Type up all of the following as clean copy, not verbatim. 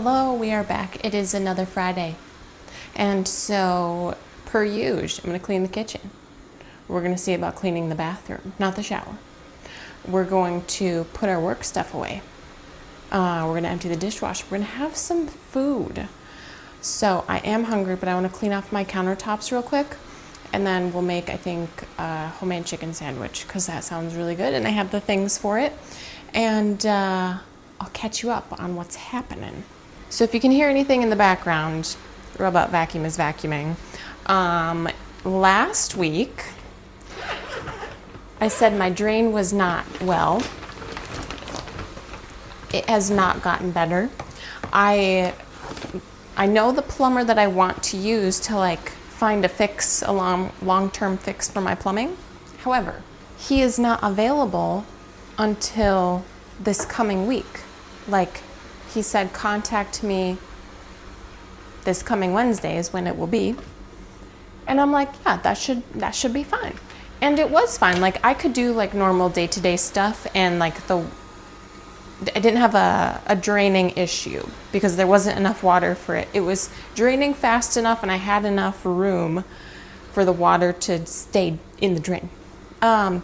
Hello, we are back. It is another Friday. And so, per usual, I'm gonna clean the kitchen. We're gonna see about cleaning the bathroom, not the shower. We're going to put our work stuff away. We're gonna empty the dishwasher. We're gonna have some food. So I am hungry, but I wanna clean off my countertops real quick. And then we'll make, I think, a homemade chicken sandwich because that sounds really good and I have the things for it. And I'll catch you up on what's happening. So if you can hear anything in the background, Robot Vacuum is vacuuming. Last week, I said my drain was not well. It has not gotten better. I know the plumber that I want to use to like find a fix, a long-term fix for my plumbing. However, he is not available until this coming week. Like he said, contact me this coming Wednesday is when it will be. And I'm like, yeah, that should be fine. And it was fine. Like I could do like normal day-to-day stuff and like I didn't have a draining issue because there wasn't enough water for it. It was draining fast enough and I had enough room for the water to stay in the drain. And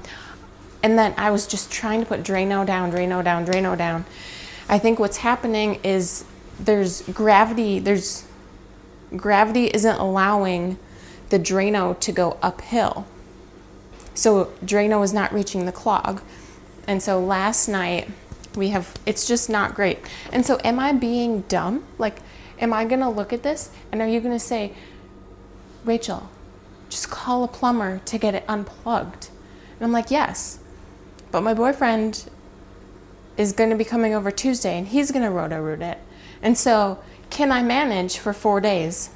then I was just trying to put Drano down. I think what's happening is gravity isn't allowing the Drano to go uphill. So Drano is not reaching the clog. And so last night it's just not great. And so am I being dumb? Like, am I gonna look at this and are you gonna say, Rachel, just call a plumber to get it unplugged? And I'm like, yes, but my boyfriend is gonna be coming over Tuesday and he's gonna roto-root it. And so can I manage for 4 days?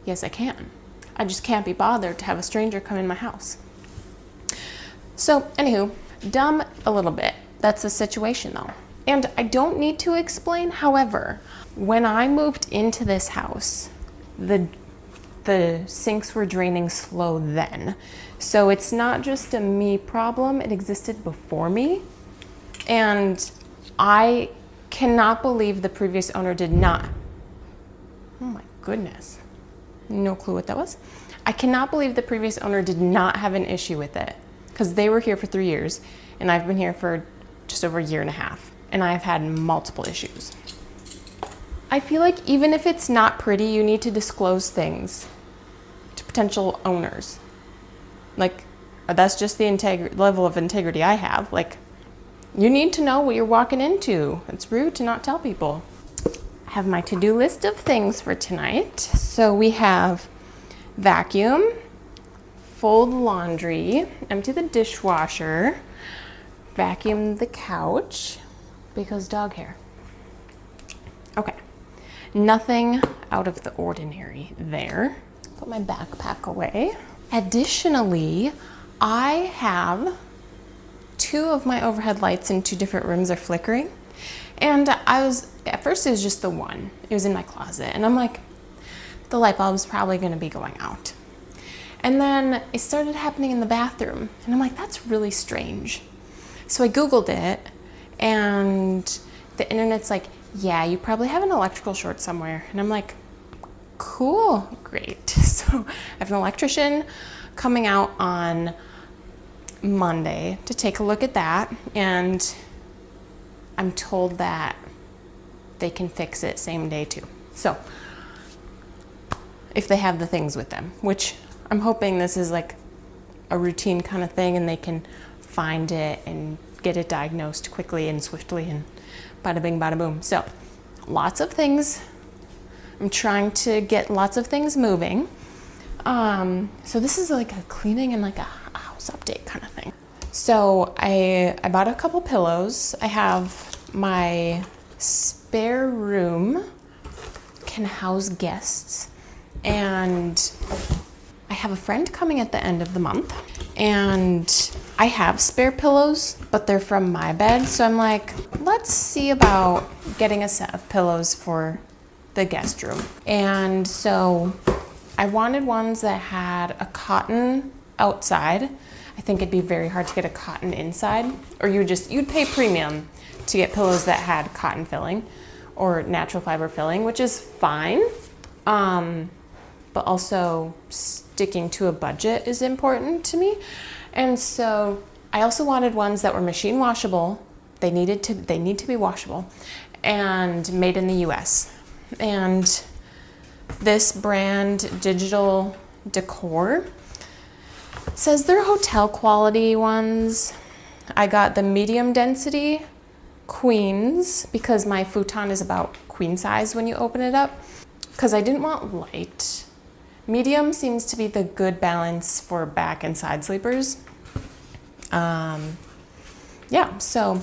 Yes, I can. I just can't be bothered to have a stranger come in my house. So anywho, dumb a little bit. That's the situation though. And I don't need to explain. However, when I moved into this house, the sinks were draining slow then. So it's not just a me problem, it existed before me. And I cannot believe the previous owner did not. Oh my goodness. No clue what that was. I cannot believe the previous owner did not have an issue with it because they were here for 3 years and I've been here for just over a year and a half and I've had multiple issues. I feel like even if it's not pretty, you need to disclose things to potential owners. Like that's just the level of integrity I have. Like you need to know what you're walking into. It's rude to not tell people. I have my to-do list of things for tonight. So we have vacuum, fold laundry, empty the dishwasher, vacuum the couch because dog hair. Okay, nothing out of the ordinary there. Put my backpack away. Additionally, I have 2 of my overhead lights in 2 different rooms are flickering. And at first it was just the one. It was in my closet. And I'm like, the light bulb's probably gonna be going out. And then it started happening in the bathroom. And I'm like, that's really strange. So I Googled it and the internet's like, yeah, you probably have an electrical short somewhere. And I'm like, cool, great. So I have an electrician coming out on Monday to take a look at that. And I'm told that they can fix it same day too. So if they have the things with them, which I'm hoping this is like a routine kind of thing and they can find it and get it diagnosed quickly and swiftly and bada bing, bada boom. So lots of things. I'm trying to get lots of things moving. So this is like a cleaning and like a house update kind of thing. So I bought a couple pillows. I have my spare room can house guests and I have a friend coming at the end of the month and I have spare pillows, but they're from my bed. So I'm like, let's see about getting a set of pillows for the guest room. And so I wanted ones that had a cotton outside. I think it'd be very hard to get a cotton inside, or you'd pay premium to get pillows that had cotton filling, or natural fiber filling, which is fine. But also sticking to a budget is important to me. And so I also wanted ones that were machine washable. They need to be washable and made in the US. And this brand, Digital Decor, says they're hotel quality ones. I got the medium density queens because my futon is about queen size when you open it up, because I didn't want light. Medium seems to be the good balance for back and side sleepers. Yeah, so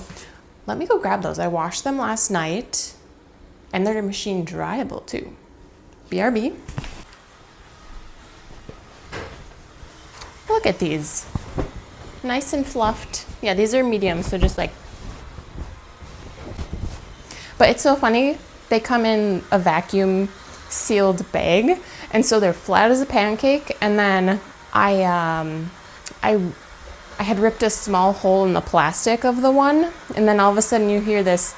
let me go grab those. I washed them last night and they're machine dryable too. BRB. Look at these. Nice and fluffed. Yeah, these are medium, so just like, but it's so funny. They come in a vacuum sealed bag, and so they're flat as a pancake. And then I had ripped a small hole in the plastic of the one, and then all of a sudden you hear this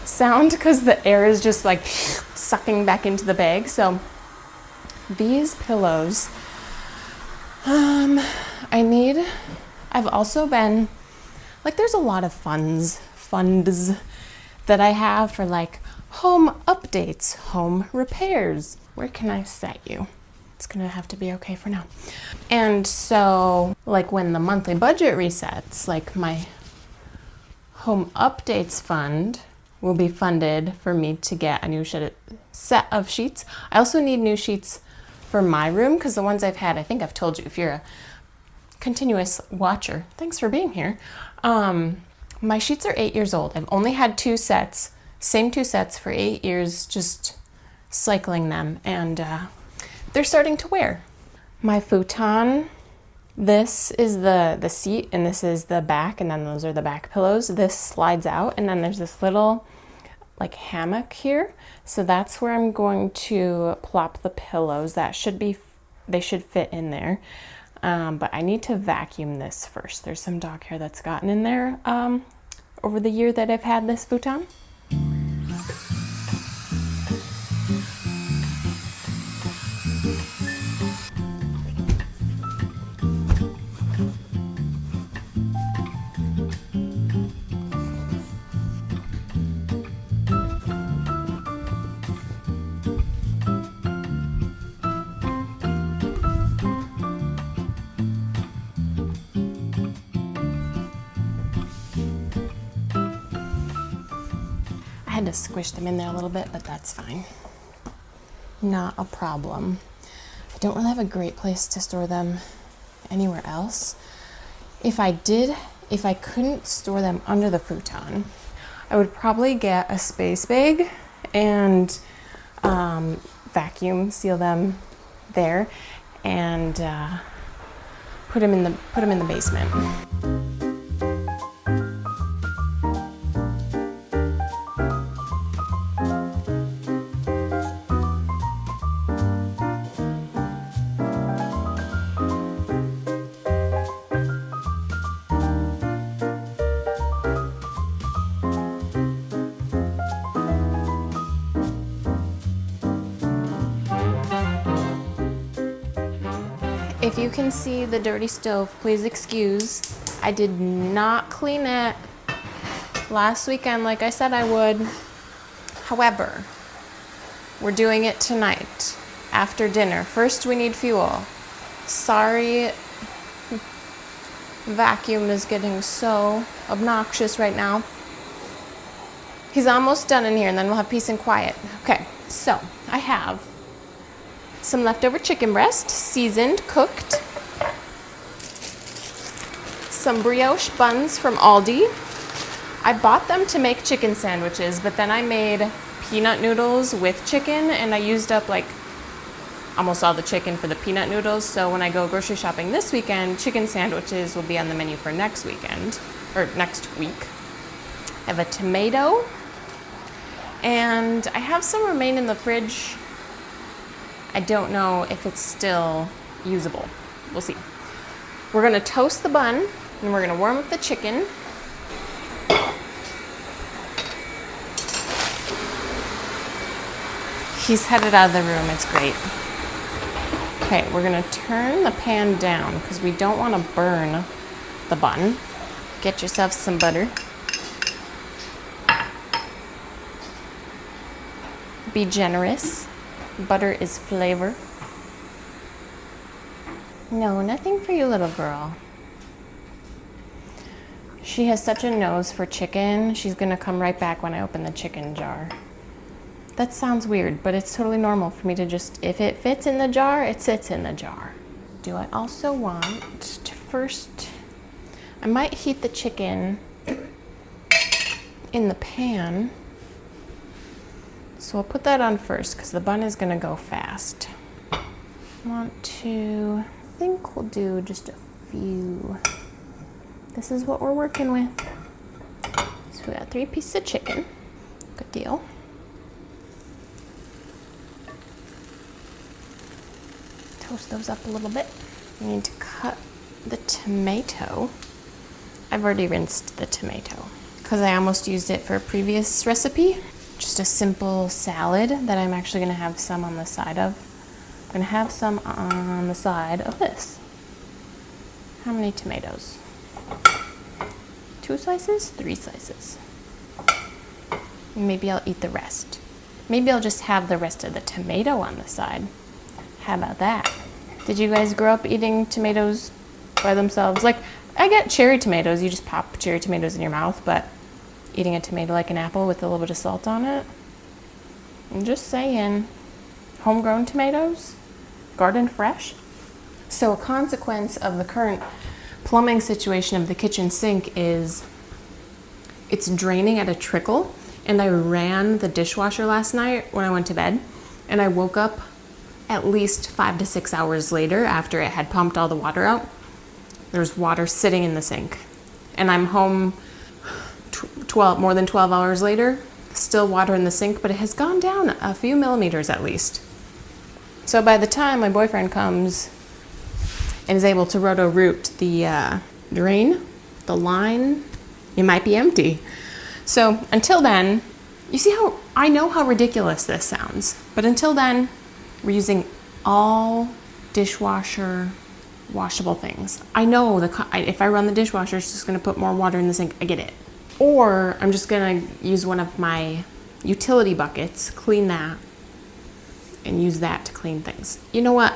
sound because the air is just like sucking back into the bag. So these pillows, I've also been like, there's a lot of funds that I have for like home updates, home repairs. Where can I set you? It's gonna have to be okay for now. And so like when the monthly budget resets, like my home updates fund will be funded for me to get a new set of sheets. I also need new sheets for my room because the ones I've had, I think I've told you, if you're a continuous watcher, thanks for being here. My sheets are 8 years old. I've only had same two sets for 8 years, just cycling them, and they're starting to wear. My futon, this is the seat, and this is the back, and then those are the back pillows. This slides out, and then there's this little like hammock here. So that's where I'm going to plop the pillows. They should fit in there. But I need to vacuum this first. There's some dog hair that's gotten in there over the year that I've had this futon. I had to squish them in there a little bit, but that's fine. Not a problem. I don't really have a great place to store them anywhere else. If I couldn't store them under the futon, I would probably get a space bag and vacuum seal them there and put them in the basement. If you can see the dirty stove, please excuse. I did not clean it last weekend like I said I would. However, we're doing it tonight after dinner. First, we need fuel. Sorry, vacuum is getting so obnoxious right now. He's almost done in here and then we'll have peace and quiet. Okay, so I have some leftover chicken breast, seasoned, cooked. Some brioche buns from Aldi. I bought them to make chicken sandwiches, but then I made peanut noodles with chicken, and I used up like almost all the chicken for the peanut noodles. So when I go grocery shopping this weekend, chicken sandwiches will be on the menu for next weekend, or next week. I have a tomato, and I have some remain in the fridge. I don't know if it's still usable. We'll see. We're gonna toast the bun and we're gonna warm up the chicken. He's headed out of the room. It's great. Okay, we're gonna turn the pan down because we don't want to burn the bun. Get yourself some butter. Be generous. Butter is flavor. No, nothing for you, little girl. She has such a nose for chicken. She's gonna come right back when I open the chicken jar. That sounds weird, but it's totally normal for me to just, if it fits in the jar, it sits in the jar. Do I also want to first, I might heat the chicken in the pan. So I'll put that on first because the bun is gonna go fast. I think we'll do just a few. This is what we're working with. So we got 3 pieces of chicken. Good deal. Toast those up a little bit. We need to cut the tomato. I've already rinsed the tomato because I almost used it for a previous recipe. Just a simple salad that I'm actually gonna have some on the side of. I'm gonna have some on the side of this. How many tomatoes? 2 slices? 3 slices. Maybe I'll eat the rest. Maybe I'll just have the rest of the tomato on the side. How about that? Did you guys grow up eating tomatoes by themselves? Like, I get cherry tomatoes, you just pop cherry tomatoes in your mouth, but eating a tomato like an apple with a little bit of salt on it? I'm just saying. Homegrown tomatoes? Garden fresh? So a consequence of the current plumbing situation of the kitchen sink is it's draining at a trickle, and I ran the dishwasher last night when I went to bed, and I woke up at least 5 to 6 hours later after it had pumped all the water out. There's water sitting in the sink, and I'm home more than 12 hours later, still water in the sink, but it has gone down a few millimeters at least. So by the time my boyfriend comes and is able to roto-root the drain, the line, it might be empty. So until then, you see how, I know how ridiculous this sounds, but until then, we're using all dishwasher washable things. I know if I run the dishwasher, it's just gonna put more water in the sink, I get it. Or I'm just gonna use one of my utility buckets, clean that, and use that to clean things. You know what?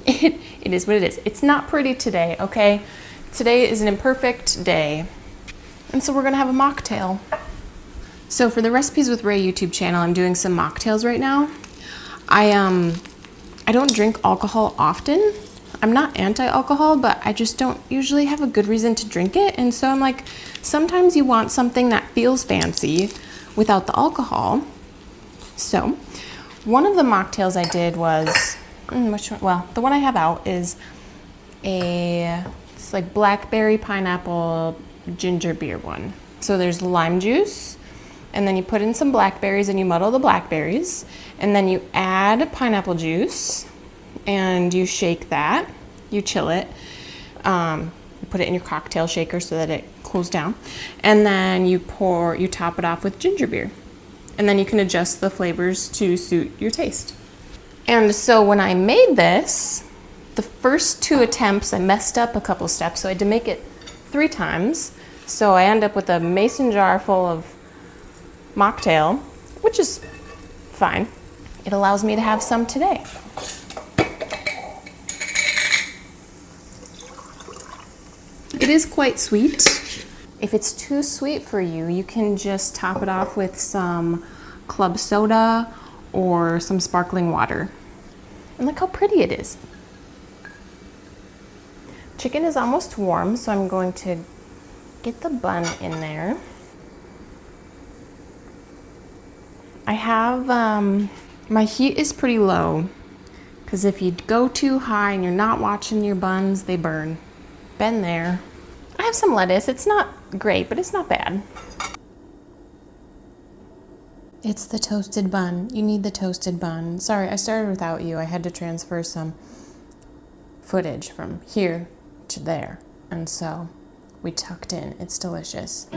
It is what it is. It's not pretty today, okay? Today is an imperfect day. And so we're gonna have a mocktail. So for the Recipes with Ray YouTube channel, I'm doing some mocktails right now. I don't drink alcohol often. I'm not anti-alcohol, but I just don't usually have a good reason to drink it. And so I'm like, sometimes you want something that feels fancy without the alcohol. So one of the mocktails I did was, which one? Well, the one I have out is it's like blackberry pineapple ginger beer one. So there's lime juice, and then you put in some blackberries and you muddle the blackberries, and then you add pineapple juice and you shake that, you chill it, you put it in your cocktail shaker so that it cools down, and then you top it off with ginger beer, and then you can adjust the flavors to suit your taste. And so when I made this, the first 2 attempts I messed up a couple steps, so I had to make it 3 times. So I end up with a mason jar full of mocktail, which is fine. It allows me to have some today. It is quite sweet. If it's too sweet for you, you can just top it off with some club soda or some sparkling water. And look how pretty it is. Chicken is almost warm, so I'm going to get the bun in there. I have, my heat is pretty low, because if you go too high and you're not watching your buns, they burn. Been there. I have some lettuce. It's not great, but it's not bad. It's the toasted bun. You need the toasted bun. Sorry, I started without you. I had to transfer some footage from here to there. And so we tucked in. It's delicious.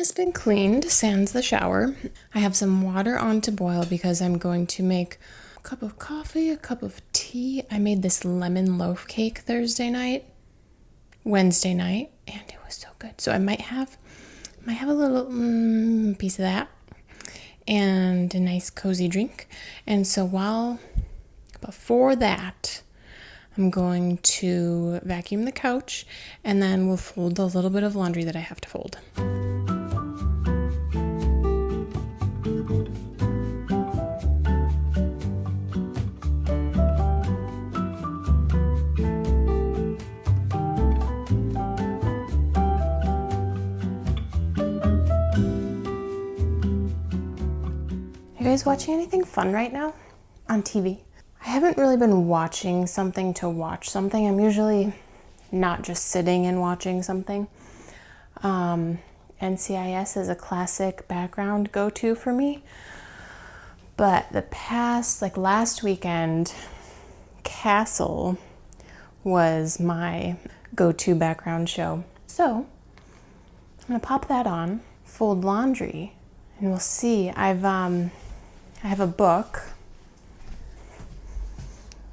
has been cleaned, sans the shower. I have some water on to boil because I'm going to make a cup of coffee, a cup of tea. I made this lemon loaf cake Wednesday night, and it was so good. So I might have a little piece of that and a nice cozy drink. And so before that, I'm going to vacuum the couch, and then we'll fold the little bit of laundry that I have to fold. You guys watching anything fun right now on TV? I haven't really been watching something to watch something. I'm usually not just sitting and watching something. NCIS is a classic background go-to for me. But last weekend, Castle was my go-to background show. So I'm gonna pop that on, fold laundry, and we'll see. I have a book.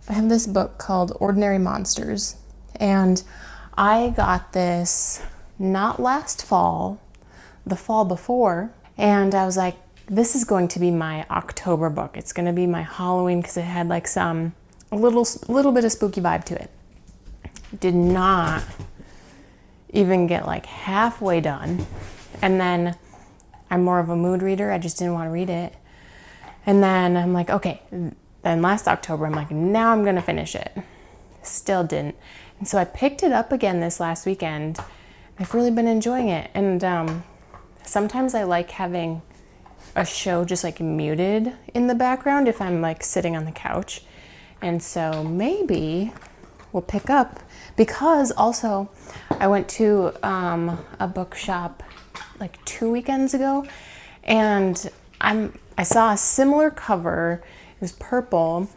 I have this book called Ordinary Monsters, and I got this not last fall, the fall before, and I was like, this is going to be my October book. It's going to be my Halloween, because it had like a little bit of spooky vibe to it. Did not even get like halfway done, and then I'm more of a mood reader. I just didn't want to read it, and then I'm like, okay. Then last October, I'm like, now I'm gonna finish it. Still didn't. And so I picked it up again this last weekend. I've really been enjoying it. And sometimes I like having a show just like muted in the background if I'm like sitting on the couch. And so maybe we'll pick up, because also I went to a bookshop like 2 weekends ago, and I saw a similar cover. It was purple,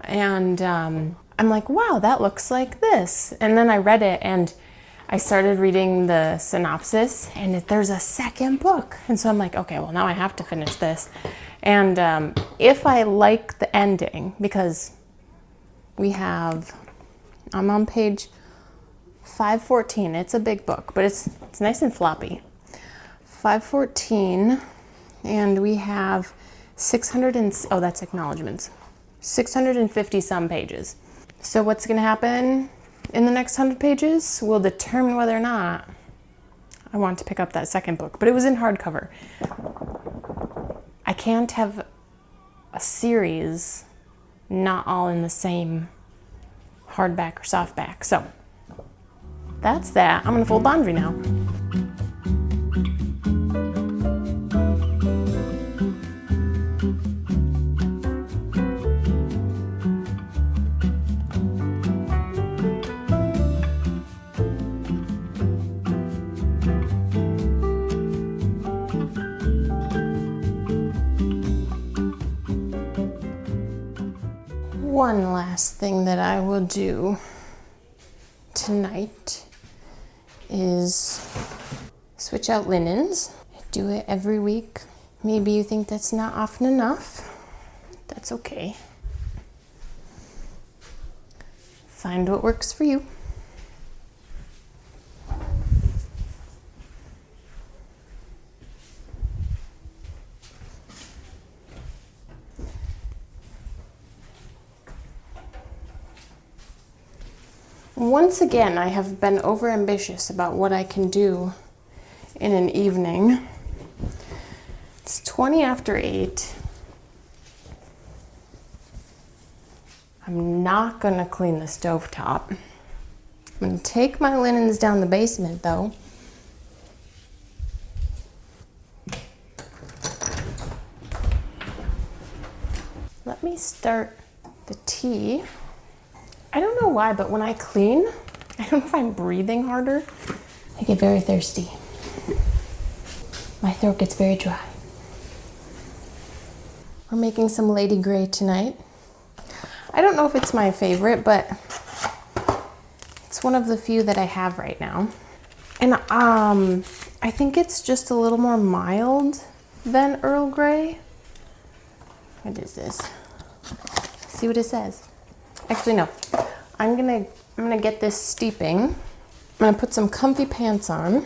and I'm like, wow, that looks like this. And then I read it, and I started reading the synopsis, and there's a second book. And so I'm like, okay, well, now I have to finish this. And if I like the ending, because I'm on page 514. It's a big book, but it's nice and floppy. 514, and we have 650 some pages. So what's going to happen in the next 100 pages will determine whether or not I want to pick up that second book. But it was in hardcover. I can't have a series not all in the same hardback or softback. So that's that. I'm going to fold laundry now. One last thing that I will do tonight is switch out linens. I do it every week. Maybe you think that's not often enough. That's okay. Find what works for you. Once again, I have been overambitious about what I can do in an evening. It's 20 after 8. I'm not gonna clean the stovetop. I'm gonna take my linens down the basement though. Let me start the tea. I don't know why, but when I clean, I don't know if I'm breathing harder. I get very thirsty. My throat gets very dry. We're making some Lady Grey tonight. I don't know if it's my favorite, but it's one of the few that I have right now. And I I think it's just a little more mild than Earl Grey. What is this? See what it says. Actually, no. I'm gonna get this steeping. I'm gonna put some comfy pants on,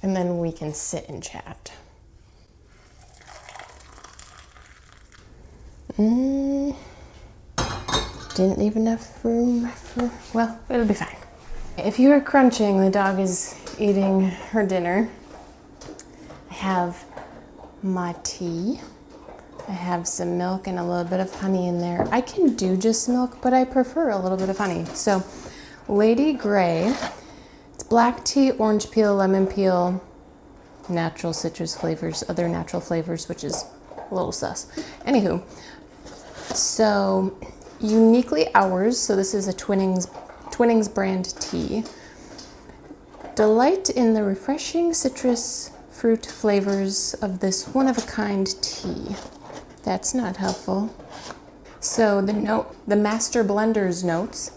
and then we can sit and chat. Didn't leave enough room for, well, it'll be fine. If you are crunching, the dog is eating her dinner. I have my tea. I have some milk and a little bit of honey in there. I can do just milk, but I prefer a little bit of honey. So, Lady Grey, it's black tea, orange peel, lemon peel, natural citrus flavors, other natural flavors, which is a little sus. Anywho, so uniquely ours, so this is a Twinings brand tea. Delight in the refreshing citrus fruit flavors of this one-of-a-kind tea. That's not helpful. So the Master Blender's notes.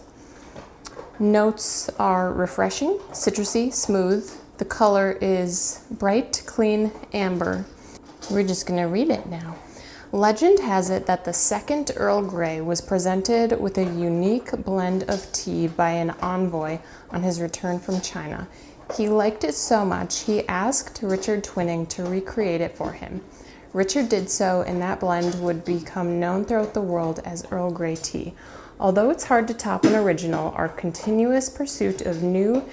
Notes are refreshing, citrusy, smooth. The color is bright, clean amber. We're just gonna read it now. Legend has it that the second Earl Grey was presented with a unique blend of tea by an envoy on his return from China. He liked it so much, he asked Richard Twining to recreate it for him. Richard did so, and that blend would become known throughout the world as Earl Grey tea. Although it's hard to top an original, our continuous pursuit of new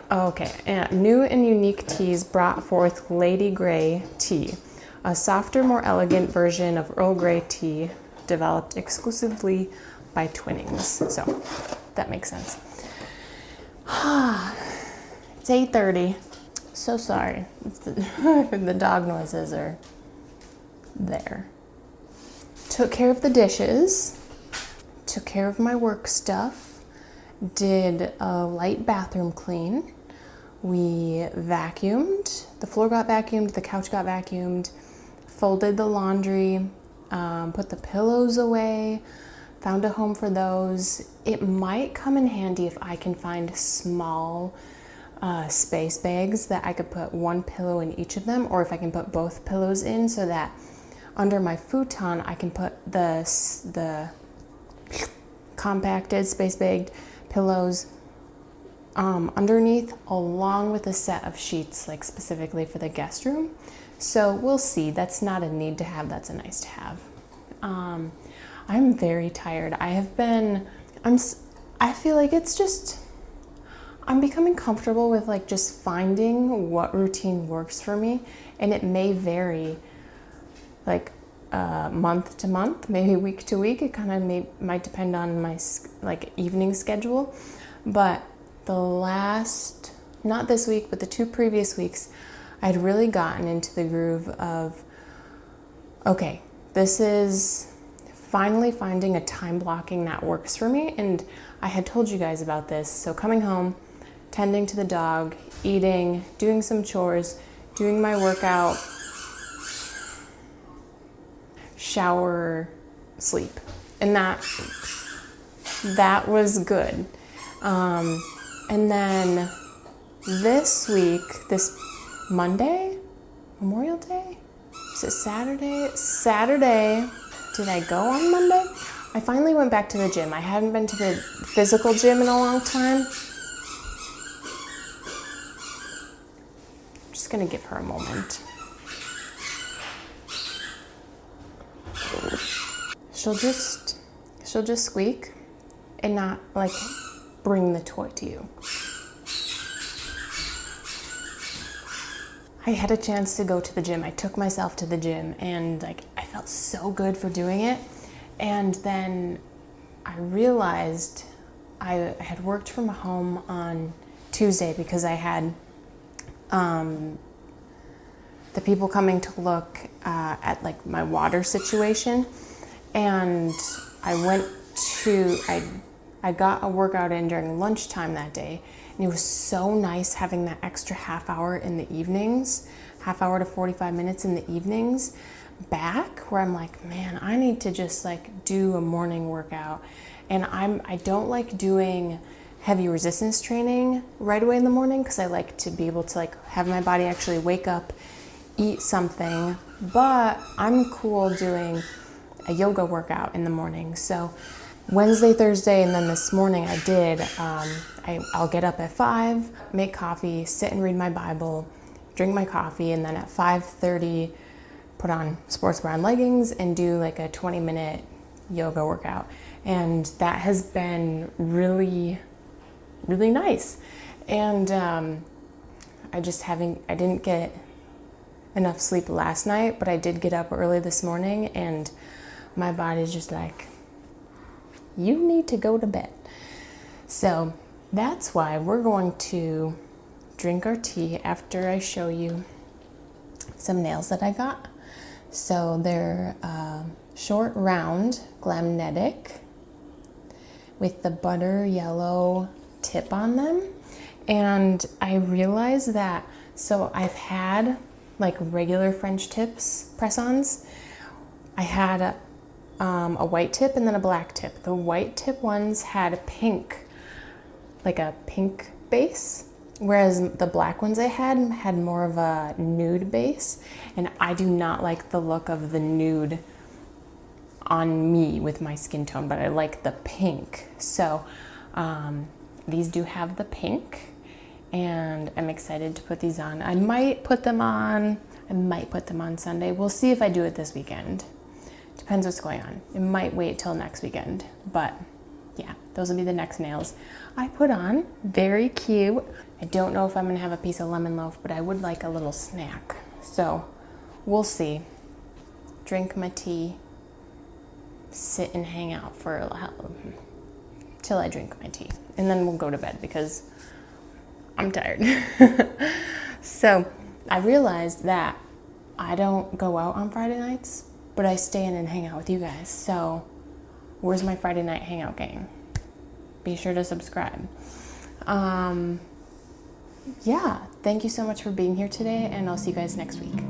and unique teas brought forth Lady Grey tea, a softer, more elegant version of Earl Grey tea developed exclusively by Twinings. So that makes sense. It's 8:30. So sorry. The dog noises are there. Took care of the dishes, took care of my work stuff, did a light bathroom clean. We vacuumed, the floor got vacuumed, the couch got vacuumed, folded the laundry, put the pillows away, found a home for those. It might come in handy if I can find small space bags that I could put one pillow in each of them, or if I can put both pillows in so that under my futon I can put the compacted space bagged pillows underneath, along with a set of sheets, like specifically for the guest room. So we'll see. That's not a need to have, that's a nice to have. I'm very tired. I feel like it's just, I'm becoming comfortable with like just finding what routine works for me, and it may vary like month to month, maybe week to week. It kind of might depend on my like evening schedule. But not this week, but the 2 previous weeks, I'd really gotten into the groove of, okay, this is finally finding a time blocking that works for me. And I had told you guys about this. So coming home, tending to the dog, eating, doing some chores, doing my workout, shower, sleep. And that was good. And then this week, this Monday, Memorial Day? Is it Saturday? Saturday. Did I go on Monday? I finally went back to the gym. I hadn't been to the physical gym in a long time. I'm just gonna give her a moment. She'll just squeak and not like bring the toy to you. I had a chance to go to the gym. I took myself to the gym, and like I felt so good for doing it. And then I realized I had worked from home on Tuesday because I had the people coming to look at like my water situation, and I got a workout in during lunchtime that day, and it was so nice having that extra half hour in the evenings, half hour to 45 minutes in the evenings back, where I'm like, man, I need to just like do a morning workout. And I don't like doing heavy resistance training right away in the morning because I like to be able to like have my body actually wake up, eat something, but I'm cool doing a yoga workout in the morning. So Wednesday, Thursday, and then this morning I did, I'll get up at 5, make coffee, sit and read my Bible, drink my coffee, and then at 5:30, put on sports bra and leggings and do like a 20-minute yoga workout. And that has been really, really nice. And I didn't get enough sleep last night, but I did get up early this morning and my body's just like, you need to go to bed. So that's why we're going to drink our tea after I show you some nails that I got. So they're short round Glamnetic with the butter yellow tip on them. And I realized that, so I've had like regular French tips press-ons. I had a white tip and then a black tip. The white tip ones had pink, like a pink base, whereas the black ones I had more of a nude base. And I do not like the look of the nude on me with my skin tone, but I like the pink. So these do have the pink, and I'm excited to put these on. I might put them on Sunday. We'll see if I do it this weekend. Depends what's going on. It might wait till next weekend, but yeah, those will be the next nails I put on. Very cute. I don't know if I'm gonna have a piece of lemon loaf, but I would like a little snack. So we'll see. Drink my tea, sit and hang out for a while till I drink my tea, and then we'll go to bed because I'm tired. So I realized that I don't go out on Friday nights, but I stay in and hang out with you guys. So where's my Friday night hangout gang? Be sure to subscribe. Yeah, thank you so much for being here today, and I'll see you guys next week.